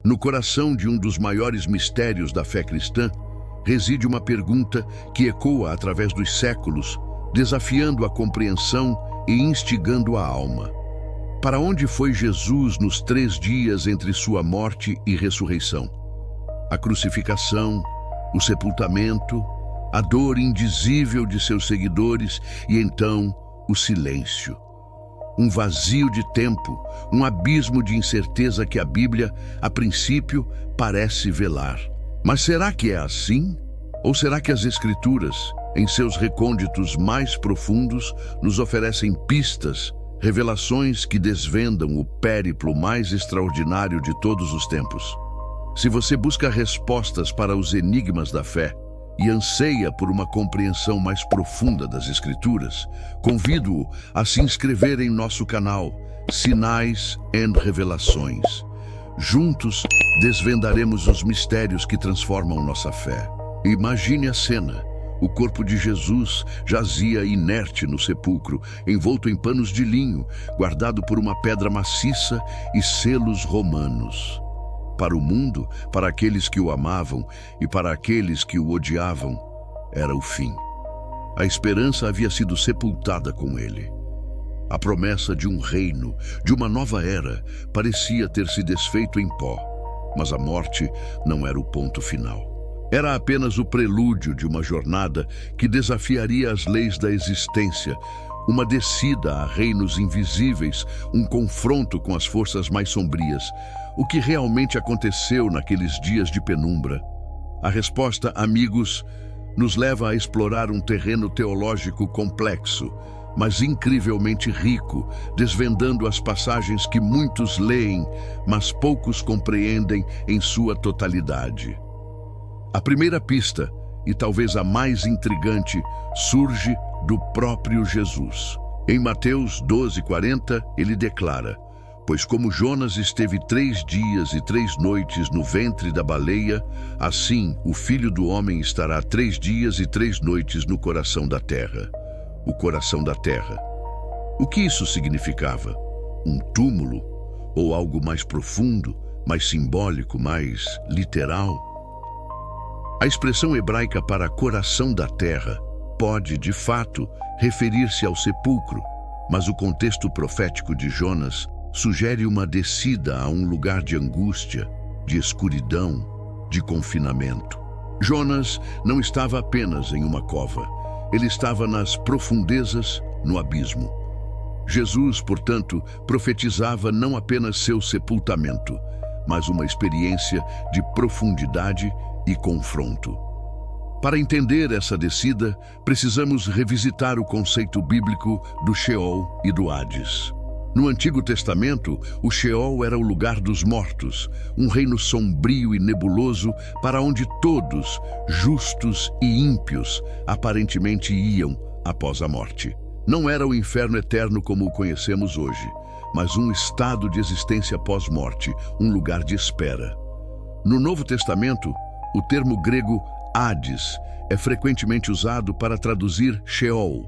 No coração de um dos maiores mistérios da fé cristã, reside uma pergunta que ecoa através dos séculos, desafiando a compreensão e instigando a alma. Para onde foi Jesus nos 3 dias entre sua morte e ressurreição? A crucificação, o sepultamento, a dor indizível de seus seguidores e então o silêncio. Um vazio de tempo, um abismo de incerteza que a Bíblia, a princípio, parece velar. Mas será que é assim? Ou será que as Escrituras, em seus recônditos mais profundos, nos oferecem pistas, revelações que desvendam o périplo mais extraordinário de todos os tempos? Se você busca respostas para os enigmas da fé e anseia por uma compreensão mais profunda das Escrituras, convido-o a se inscrever em nosso canal Sinais e Revelações. Juntos, desvendaremos os mistérios que transformam nossa fé. Imagine a cena. O corpo de Jesus jazia inerte no sepulcro, envolto em panos de linho, guardado por uma pedra maciça e selos romanos. Para o mundo, para aqueles que o amavam e para aqueles que o odiavam, era o fim. A esperança havia sido sepultada com ele. A promessa de um reino, de uma nova era, parecia ter se desfeito em pó, mas a morte não era o ponto final. Era apenas o prelúdio de uma jornada que desafiaria as leis da existência, uma descida a reinos invisíveis, um confronto com as forças mais sombrias. O que realmente aconteceu naqueles dias de penumbra? A resposta, amigos, nos leva a explorar um terreno teológico complexo, mas incrivelmente rico, desvendando as passagens que muitos leem, mas poucos compreendem em sua totalidade. A primeira pista, e talvez a mais intrigante, surge do próprio Jesus. Em Mateus 12:40, ele declara: "Pois como Jonas esteve 3 dias e 3 noites no ventre da baleia, assim o Filho do Homem estará 3 dias e 3 noites no coração da terra." O coração da terra. O que isso significava? Um túmulo? Ou algo mais profundo, mais simbólico, mais literal? A expressão hebraica para coração da terra pode, de fato, referir-se ao sepulcro, mas o contexto profético de Jonas sugere uma descida a um lugar de angústia, de escuridão, de confinamento. Jonas não estava apenas em uma cova, ele estava nas profundezas, no abismo. Jesus, portanto, profetizava não apenas seu sepultamento, mas uma experiência de profundidade e confronto. Para entender essa descida, precisamos revisitar o conceito bíblico do Sheol e do Hades. No Antigo Testamento, o Sheol era o lugar dos mortos, um reino sombrio e nebuloso para onde todos, justos e ímpios, aparentemente iam após a morte. Não era o inferno eterno como o conhecemos hoje, mas um estado de existência pós-morte, um lugar de espera. No Novo Testamento, o termo grego Hades é frequentemente usado para traduzir Sheol,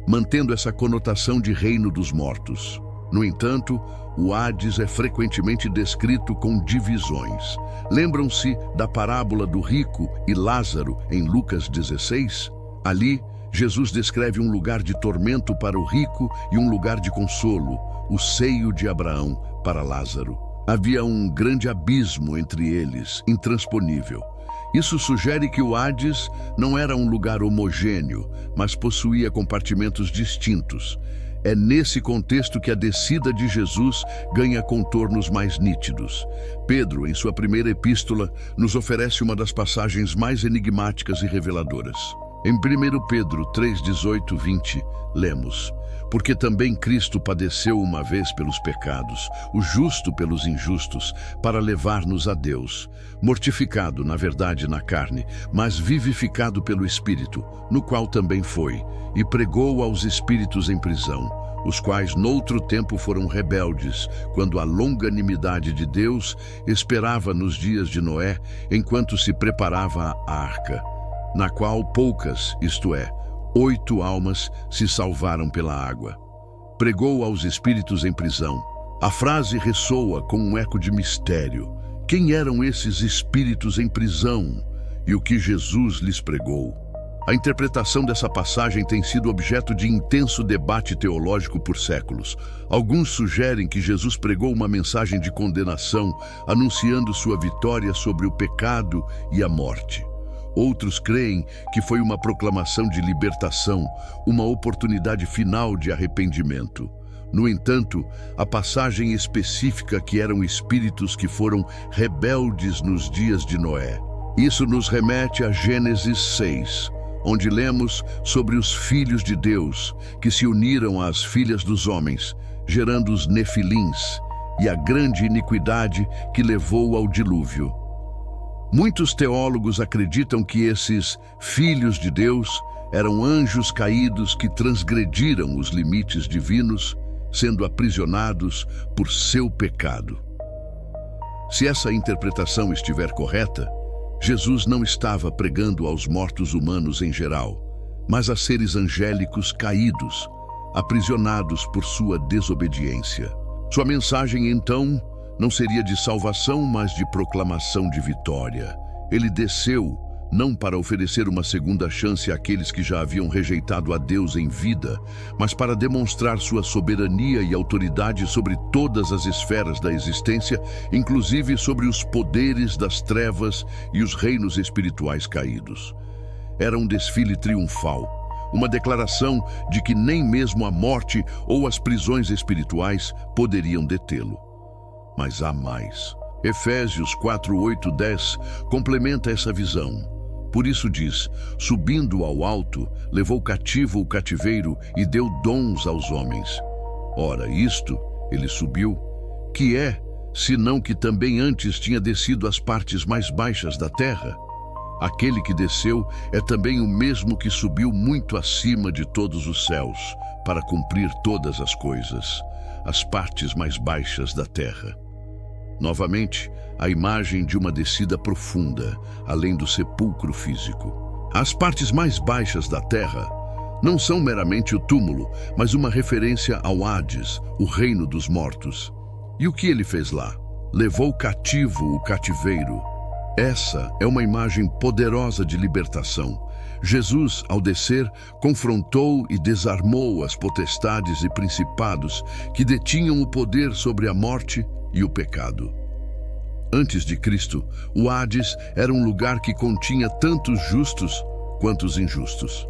mantendo essa conotação de reino dos mortos. No entanto, o Hades é frequentemente descrito com divisões. Lembram-se da parábola do rico e Lázaro em Lucas 16? Ali, Jesus descreve um lugar de tormento para o rico e um lugar de consolo, o seio de Abraão para Lázaro. Havia um grande abismo entre eles, intransponível. Isso sugere que o Hades não era um lugar homogêneo, mas possuía compartimentos distintos. É nesse contexto que a descida de Jesus ganha contornos mais nítidos. Pedro, em sua primeira epístola, nos oferece uma das passagens mais enigmáticas e reveladoras. Em 1 Pedro 3:18-20, lemos: "Porque também Cristo padeceu uma vez pelos pecados, o justo pelos injustos, para levar-nos a Deus, mortificado, na verdade, na carne, mas vivificado pelo Espírito, no qual também foi, e pregou aos espíritos em prisão, os quais noutro tempo foram rebeldes, quando a longanimidade de Deus esperava nos dias de Noé, enquanto se preparava a arca, na qual poucas, isto é, 8 almas se salvaram pela água. Pregou aos espíritos em prisão." A frase ressoa com um eco de mistério. Quem eram esses espíritos em prisão e o que Jesus lhes pregou? A interpretação dessa passagem tem sido objeto de intenso debate teológico por séculos. Alguns sugerem que Jesus pregou uma mensagem de condenação, anunciando sua vitória sobre o pecado e a morte. Outros creem que foi uma proclamação de libertação, uma oportunidade final de arrependimento. No entanto, a passagem especifica que eram espíritos que foram rebeldes nos dias de Noé. Isso nos remete a Gênesis 6, onde lemos sobre os filhos de Deus que se uniram às filhas dos homens, gerando os nefilins, e a grande iniquidade que levou ao dilúvio. Muitos teólogos acreditam que esses filhos de Deus eram anjos caídos que transgrediram os limites divinos, sendo aprisionados por seu pecado. Se essa interpretação estiver correta, Jesus não estava pregando aos mortos humanos em geral, mas a seres angélicos caídos, aprisionados por sua desobediência. Sua mensagem, então, não seria de salvação, mas de proclamação de vitória. Ele desceu não para oferecer uma segunda chance àqueles que já haviam rejeitado a Deus em vida, mas para demonstrar sua soberania e autoridade sobre todas as esferas da existência, inclusive sobre os poderes das trevas e os reinos espirituais caídos. Era um desfile triunfal, uma declaração de que nem mesmo a morte ou as prisões espirituais poderiam detê-lo. Mas há mais. Efésios 4, 8, 10 complementa essa visão. Por isso diz: subindo ao alto, levou cativo o cativeiro e deu dons aos homens. Ora, isto, ele subiu, que é, senão que também antes tinha descido às partes mais baixas da terra? Aquele que desceu é também o mesmo que subiu muito acima de todos os céus, para cumprir todas as coisas, as partes mais baixas da terra. Novamente, a imagem de uma descida profunda, além do sepulcro físico. As partes mais baixas da terra não são meramente o túmulo, mas uma referência ao Hades, o reino dos mortos. E o que ele fez lá? Levou cativo o cativeiro. Essa é uma imagem poderosa de libertação. Jesus, ao descer, confrontou e desarmou as potestades e principados que detinham o poder sobre a morte e o pecado. Antes de Cristo, o Hades era um lugar que continha tanto os justos quanto os injustos.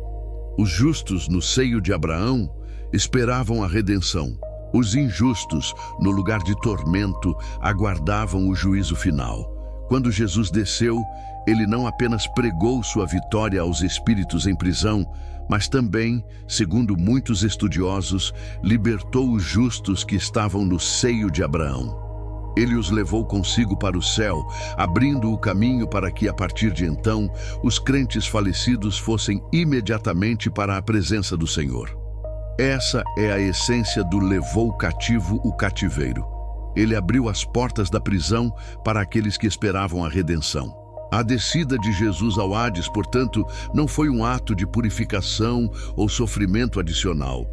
Os justos, no seio de Abraão, esperavam a redenção. Os injustos, no lugar de tormento, aguardavam o juízo final. Quando Jesus desceu, ele não apenas pregou sua vitória aos espíritos em prisão, mas também, segundo muitos estudiosos, libertou os justos que estavam no seio de Abraão. Ele os levou consigo para o céu, abrindo o caminho para que, a partir de então, os crentes falecidos fossem imediatamente para a presença do Senhor. Essa é a essência do levou cativo o cativeiro. Ele abriu as portas da prisão para aqueles que esperavam a redenção. A descida de Jesus ao Hades, portanto, não foi um ato de purificação ou sofrimento adicional.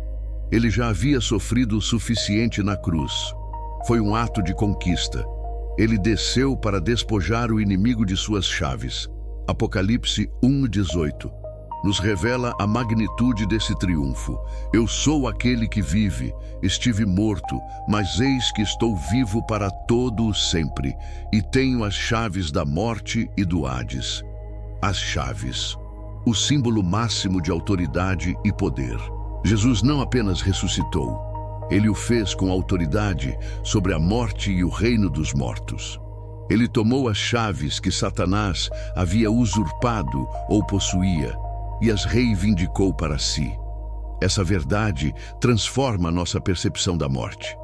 Ele já havia sofrido o suficiente na cruz. Foi um ato de conquista. Ele desceu para despojar o inimigo de suas chaves. Apocalipse 1:18 nos revela a magnitude desse triunfo. Eu sou aquele que vive, estive morto, mas eis que estou vivo para todo o sempre, e tenho as chaves da morte e do Hades. As chaves, o símbolo máximo de autoridade e poder. Jesus não apenas ressuscitou, ele o fez com autoridade sobre a morte e o reino dos mortos. Ele tomou as chaves que Satanás havia usurpado ou possuía e as reivindicou para si. Essa verdade transforma nossa percepção da morte.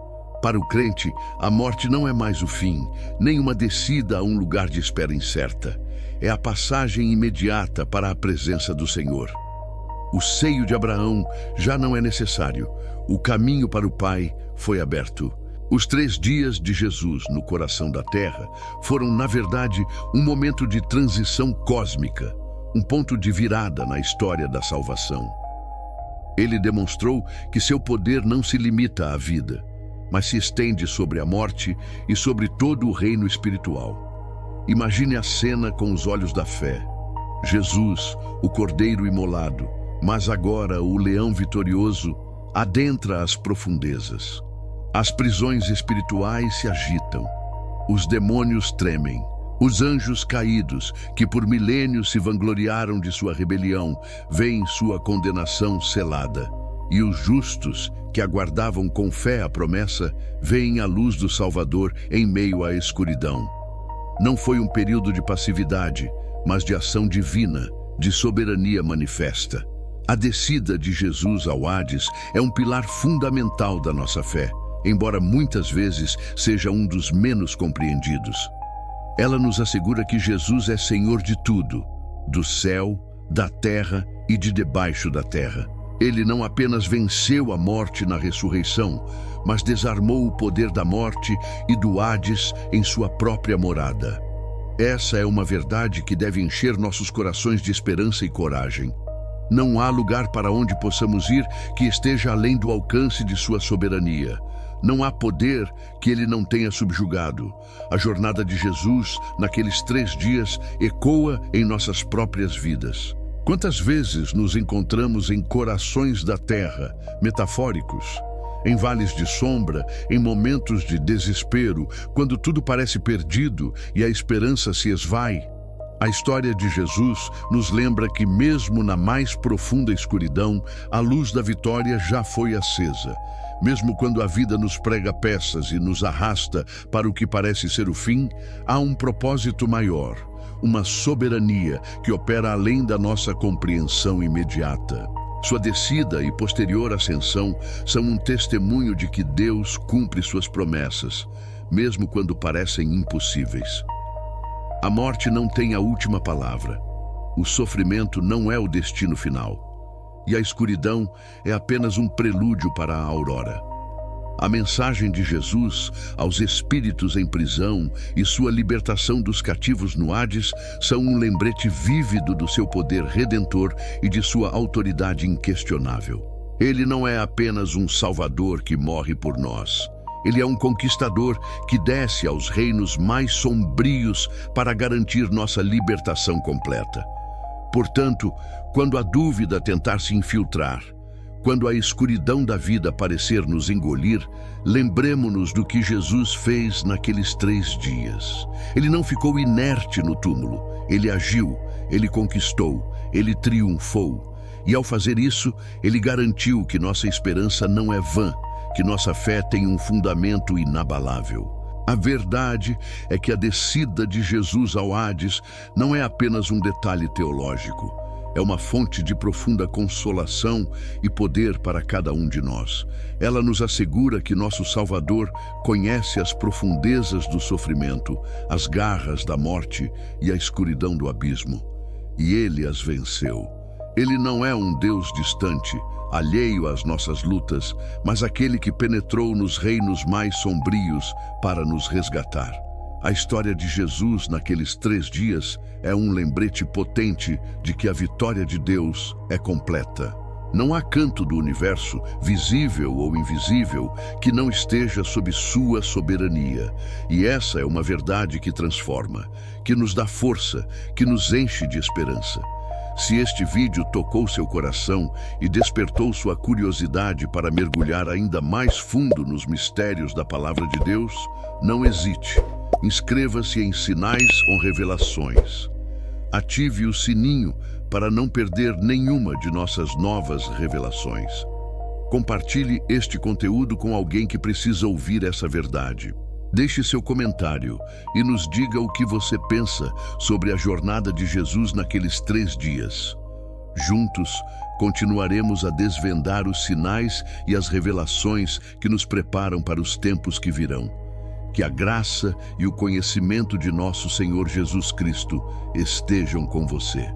Para o crente, a morte não é mais o fim, nem uma descida a um lugar de espera incerta. É a passagem imediata para a presença do Senhor. O seio de Abraão já não é necessário. O caminho para o Pai foi aberto. Os 3 dias de Jesus no coração da terra foram, na verdade, um momento de transição cósmica, um ponto de virada na história da salvação. Ele demonstrou que seu poder não se limita à vida, mas se estende sobre a morte e sobre todo o reino espiritual. Imagine a cena com os olhos da fé. Jesus, o cordeiro imolado, mas agora o leão vitorioso, adentra as profundezas. As prisões espirituais se agitam. Os demônios tremem. Os anjos caídos, que por milênios se vangloriaram de sua rebelião, veem sua condenação selada. E os justos, que aguardavam com fé a promessa, veem a luz do Salvador em meio à escuridão. Não foi um período de passividade, mas de ação divina, de soberania manifesta. A descida de Jesus ao Hades é um pilar fundamental da nossa fé, embora muitas vezes seja um dos menos compreendidos. Ela nos assegura que Jesus é Senhor de tudo, do céu, da terra e de debaixo da terra. Ele não apenas venceu a morte na ressurreição, mas desarmou o poder da morte e do Hades em sua própria morada. Essa é uma verdade que deve encher nossos corações de esperança e coragem. Não há lugar para onde possamos ir que esteja além do alcance de sua soberania. Não há poder que ele não tenha subjugado. A jornada de Jesus, naqueles 3 dias, ecoa em nossas próprias vidas. Quantas vezes nos encontramos em corações da terra, metafóricos, em vales de sombra, em momentos de desespero, quando tudo parece perdido e a esperança se esvai? A história de Jesus nos lembra que mesmo na mais profunda escuridão, a luz da vitória já foi acesa. Mesmo quando a vida nos prega peças e nos arrasta para o que parece ser o fim, há um propósito maior, uma soberania que opera além da nossa compreensão imediata. Sua descida e posterior ascensão são um testemunho de que Deus cumpre suas promessas, mesmo quando parecem impossíveis. A morte não tem a última palavra. O sofrimento não é o destino final. E a escuridão é apenas um prelúdio para a aurora. A mensagem de Jesus aos espíritos em prisão e sua libertação dos cativos no Hades são um lembrete vívido do seu poder redentor e de sua autoridade inquestionável. Ele não é apenas um salvador que morre por nós. Ele é um conquistador que desce aos reinos mais sombrios para garantir nossa libertação completa. Portanto, quando a dúvida tentar se infiltrar, quando a escuridão da vida parecer nos engolir, lembremo-nos do que Jesus fez naqueles 3 dias. Ele não ficou inerte no túmulo. Ele agiu, ele conquistou, ele triunfou. E ao fazer isso, ele garantiu que nossa esperança não é vã, que nossa fé tem um fundamento inabalável. A verdade é que a descida de Jesus ao Hades não é apenas um detalhe teológico. É uma fonte de profunda consolação e poder para cada um de nós. Ela nos assegura que nosso Salvador conhece as profundezas do sofrimento, as garras da morte e a escuridão do abismo. E ele as venceu. Ele não é um Deus distante, alheio às nossas lutas, mas aquele que penetrou nos reinos mais sombrios para nos resgatar. A história de Jesus naqueles 3 dias é um lembrete potente de que a vitória de Deus é completa. Não há canto do universo, visível ou invisível, que não esteja sob sua soberania. E essa é uma verdade que transforma, que nos dá força, que nos enche de esperança. Se este vídeo tocou seu coração e despertou sua curiosidade para mergulhar ainda mais fundo nos mistérios da Palavra de Deus, não hesite. Inscreva-se em Sinais ou Revelações. Ative o sininho para não perder nenhuma de nossas novas revelações. Compartilhe este conteúdo com alguém que precisa ouvir essa verdade. Deixe seu comentário e nos diga o que você pensa sobre a jornada de Jesus naqueles 3 dias. Juntos, continuaremos a desvendar os sinais e as revelações que nos preparam para os tempos que virão. Que a graça e o conhecimento de nosso Senhor Jesus Cristo estejam com você.